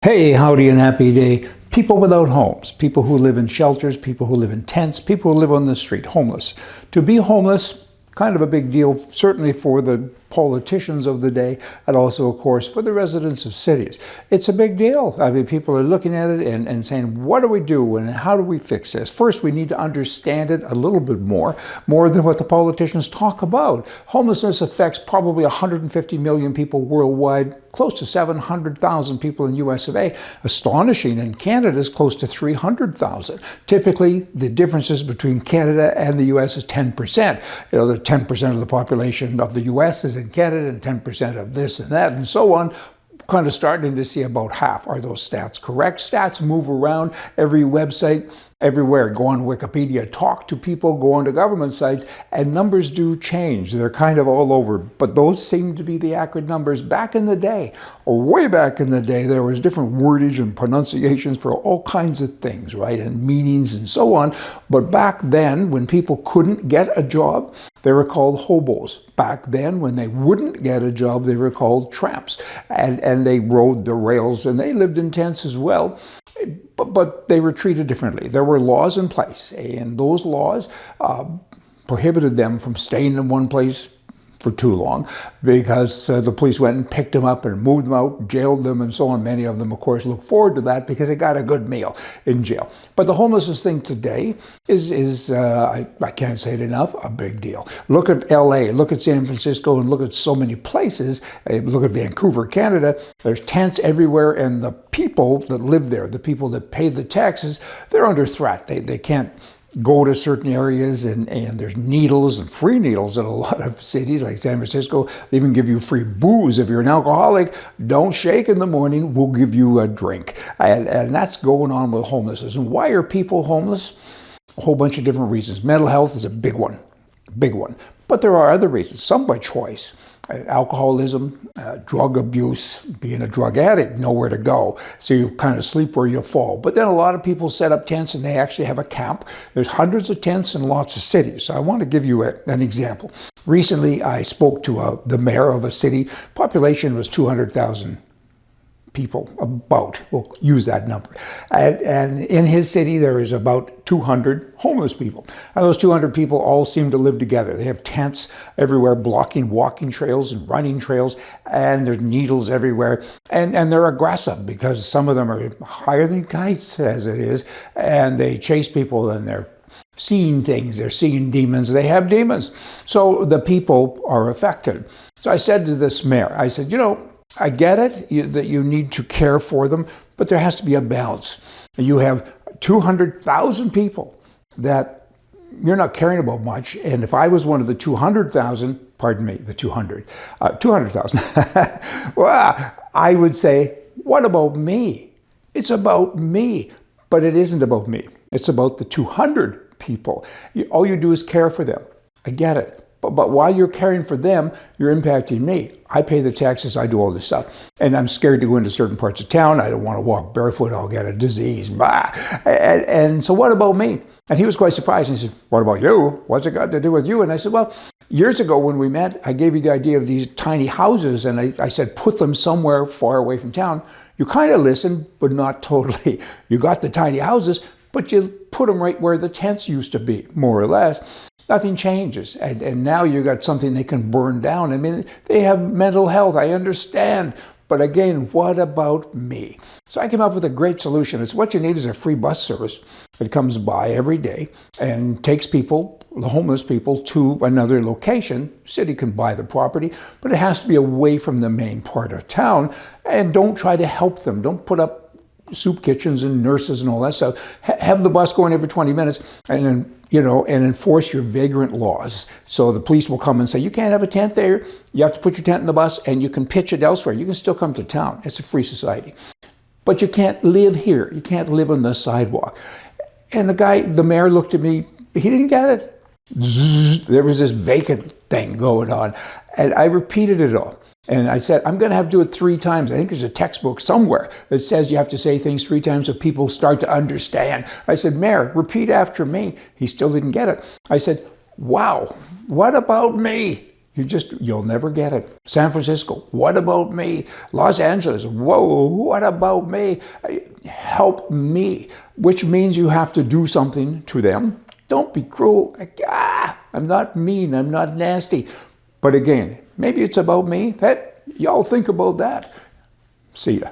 Hey, howdy and happy day. People without homes, people who live in shelters, people who live in tents, people who live on the street, homeless. To be homeless, kind of a big deal, certainly for the politicians of the day, and also, of course, for the residents of cities. It's a big deal. I mean, people are looking at it and saying, what do we do and how do we fix this? First, we need to understand it a little bit more than what the politicians talk about. Homelessness affects probably 150 million people worldwide, close to 700,000 people in US of A. Astonishing, in Canada is close to 300,000. Typically, the differences between Canada and the US is 10%. You know, the 10% of the population of the US is in Canada and 10% of this and that and so on. Kind of starting to see about half. Are those stats correct? Stats move around. Every website, everywhere. Go on Wikipedia, talk to people, go onto government sites, and numbers do change. They're kind of all over. But those seem to be the accurate numbers. Back in the day, or way back in the day, there was different wordage and pronunciations for all kinds of things, right? And meanings and so on. But back then, when people couldn't get a job, they were called hobos. Back then, when they wouldn't get a job, they were called tramps. And they rode the rails, and they lived in tents as well. But they were treated differently. There were laws in place, and those laws prohibited them from staying in one place for too long because the police went and picked them up and moved them out, jailed them, and so on. Many of them, of course, look forward to that because they got a good meal in jail. But the homelessness thing today is I can't say it enough, a big deal. Look at LA, look at San Francisco, and look at so many places. Look at Vancouver, Canada. There's tents everywhere, and the people that live there, the people that pay the taxes, they're under threat. They can't go to certain areas, and there's needles and free needles in a lot of cities like San Francisco. They even give you free booze. If you're an alcoholic, don't shake in the morning, we'll give you a drink. And that's going on with homelessness. And why are people homeless? A whole bunch of different reasons. Mental health is a big one. But there are other reasons, some by choice. Alcoholism, drug abuse, being a drug addict, nowhere to go. So you kind of sleep where you fall. But then a lot of people set up tents and they actually have a camp. There's hundreds of tents in lots of cities. So I want to give you an example. Recently, I spoke to the mayor of a city. Population was 200,000 people, about. We'll use that number. And in his city, there is about 200 homeless people. And those 200 people all seem to live together. They have tents everywhere blocking walking trails and running trails, and there's needles everywhere. And they're aggressive because some of them are higher than kites, as it is, and they chase people, and they're seeing things, they're seeing demons, they have demons. So the people are affected. So I said to this mayor, I said, I get it that you need to care for them, but there has to be a balance. You have 200,000 people that you're not caring about much, and if I was one of the 200,000, pardon me, the 200,000, well, I would say, what about me? It's about me, but it isn't about me. It's about the 200 people. All you do is care for them. I get it. But while you're caring for them, you're impacting me. I pay the taxes, I do all this stuff. And I'm scared to go into certain parts of town. I don't want to walk barefoot, I'll get a disease. Blah. And so what about me? And he was quite surprised. He said, what about you? What's it got to do with you? And I said, well, years ago when we met, I gave you the idea of these tiny houses. And I said, put them somewhere far away from town. You kind of listened, but not totally. You got the tiny houses, but you put them right where the tents used to be, more or less. Nothing changes. And now you got something they can burn down. I mean, they have mental health, I understand. But again, what about me? So I came up with a great solution. It's what you need is a free bus service that comes by every day and takes people, the homeless people, to another location. City can buy the property, but it has to be away from the main part of town. And don't try to help them. Don't put up soup kitchens and nurses and all that stuff. Have the bus going every 20 minutes and then, and enforce your vagrant laws. So the police will come and say, you can't have a tent there. You have to put your tent in the bus and you can pitch it elsewhere. You can still come to town. It's a free society. But you can't live here. You can't live on the sidewalk. And the mayor looked at me. He didn't get it. There was this vacant thing going on. And I repeated it all. And I said, I'm going to have to do it 3 times. I think there's a textbook somewhere that says you have to say things 3 times so people start to understand. I said, Mayor, repeat after me. He still didn't get it. I said, wow, what about me? You'll never get it. San Francisco, what about me? Los Angeles, whoa, what about me? Help me, which means you have to do something to them. Don't be cruel. I'm not mean, I'm not nasty. But again, maybe it's about me. Y'all think about that. See ya.